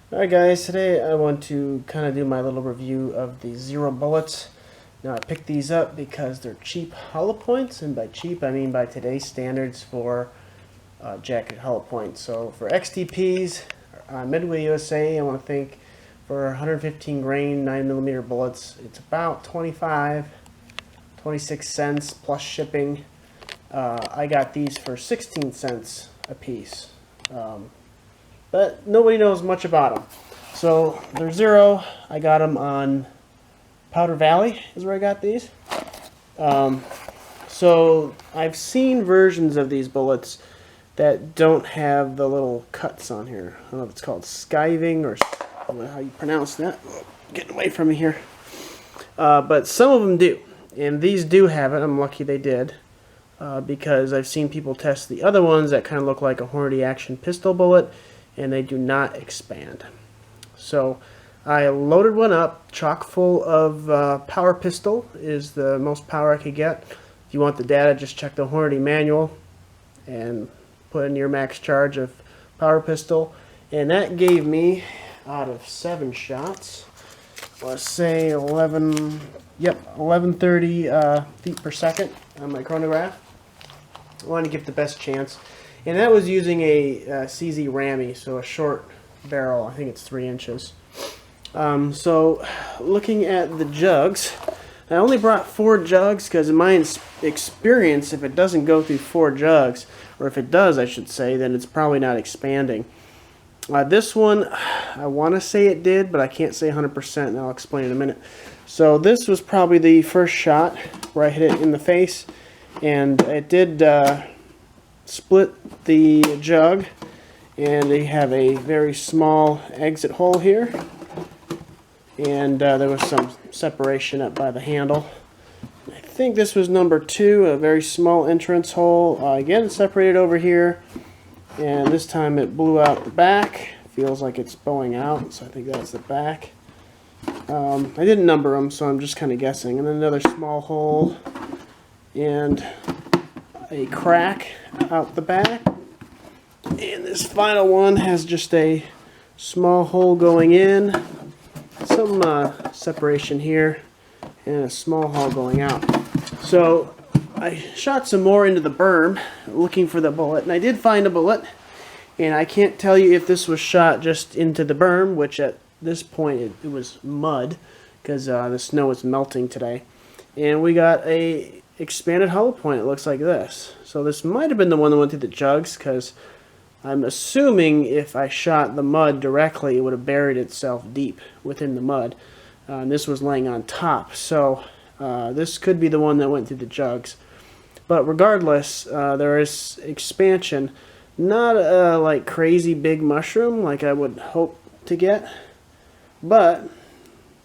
Alright guys, today I want to kind of do my little review of the Zero bullets. Now I picked these up because they're cheap hollow points, and by cheap I mean by today's standards for jacket hollow points. So for XTPs, Midway USA, I want to think for 115 grain 9mm bullets, it's about 26 cents plus shipping. I got these for 16 cents a piece. But nobody knows much about them. So they're Zero. I got them on Powder Valley is where I got these. So I've seen versions of these bullets that don't have the little cuts on here. I don't know if it's called skiving or I don't know how you pronounce that. Getting away from me here. But some of them do. And these do have it. I'm lucky they did. Because I've seen people test the other ones that kind of look like a Hornady Action pistol bullet, and they do not expand. So I loaded one up, chock full of power pistol is the most power I could get. If you want the data, just check the Hornady manual and put in your max charge of power pistol. And that gave me, out of 7 shots, let's say 1130 feet per second on my chronograph. I wanted to give the best chance. And that was using a CZ RAMI, so a short barrel. I think it's 3 inches. So looking at the jugs, I only brought 4 jugs because in my experience, if it doesn't go through 4 jugs, or if it does, I should say, then it's probably not expanding. This one, I want to say it did, but I can't say 100%, and I'll explain in a minute. So this was probably the first shot where I hit it in the face, and it did split the jug, and they have a very small exit hole here, and there was some separation up by the handle. I think this was number 2, a very small entrance hole. Again, separated over here, and this time it blew out the back. Feels like it's bowing out, so I think that's the back. I didn't number them, so I'm just kind of guessing. And then another small hole and a crack out the back. And this final one has just a small hole going in, some separation here, and a small hole going out. So I shot some more into the berm looking for the bullet, and I did find a bullet. And I can't tell you if this was shot just into the berm, which at this point it was mud because the snow is melting today. And we got a expanded hollow point. It looks like this. So this might have been the one that went through the jugs, because I'm assuming if I shot the mud directly, it would have buried itself deep within the mud. And this was laying on top. So this could be the one that went through the jugs. But regardless, there is expansion. Not a like crazy big mushroom like I would hope to get, but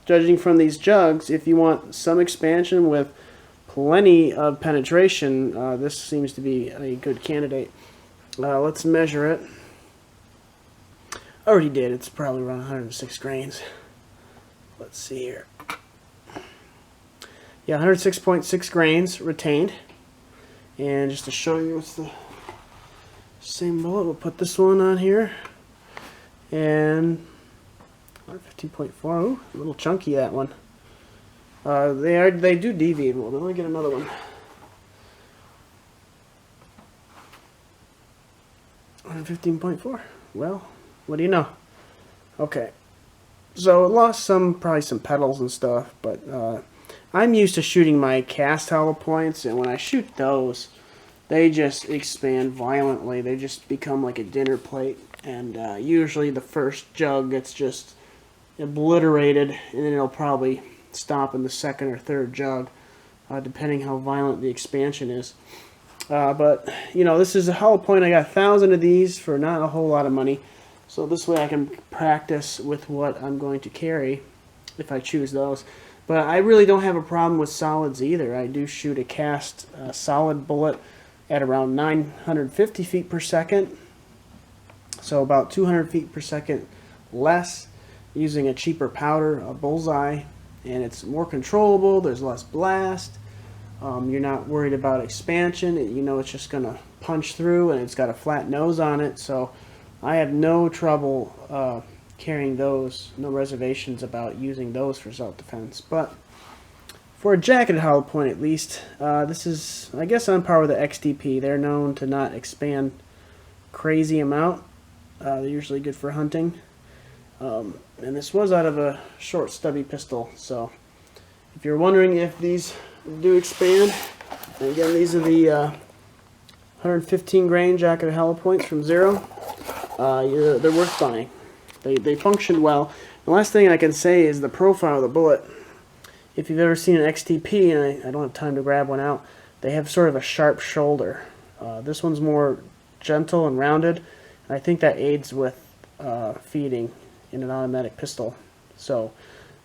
judging from these jugs, if you want some expansion with plenty of penetration, this seems to be a good candidate. Let's measure it. I already did. It's probably around 106 grains. Let's see here. Yeah, 106.6 grains retained. And just to show you, it's the same bullet. We'll put this one on here, and 15.4. Ooh, a little chunky, that one. They do deviate. Well, let me get another one. 115.4. Well, what do you know? Okay, so it lost probably some petals and stuff, but I'm used to shooting my cast hollow points, and when I shoot those, they just expand violently. They just become like a dinner plate, and usually the first jug gets just obliterated, and then it'll probably stop in the second or third jug, depending how violent the expansion is. But you know, this is a hollow point. I got 1,000 of these for not a whole lot of money, so this way I can practice with what I'm going to carry if I choose those. But I really don't have a problem with solids either. I do shoot a cast solid bullet at around 950 feet per second, so about 200 feet per second less, using a cheaper powder, a bullseye, and it's more controllable. There's less blast. You're not worried about expansion. You know it's just going to punch through, and it's got a flat nose on it, so I have no trouble carrying those, no reservations about using those for self-defense. But for a jacketed hollow point, at least, this is, I guess, on par with the XDP. They're known to not expand crazy amount. They're usually good for hunting. And this was out of a short stubby pistol, so if you're wondering if these do expand, and again, these are the 115 grain jacketed hollow points from Zero. They're worth buying. They functioned well. The last thing I can say is the profile of the bullet. If you've ever seen an XTP, and I don't have time to grab one out, they have sort of a sharp shoulder. This one's more gentle and rounded, and I think that aids with feeding in an automatic pistol. So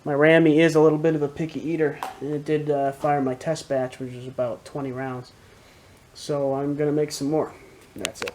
my RAMI is a little bit of a picky eater, and it did fire my test batch, which was about 20 rounds. So I'm going to make some more. That's it.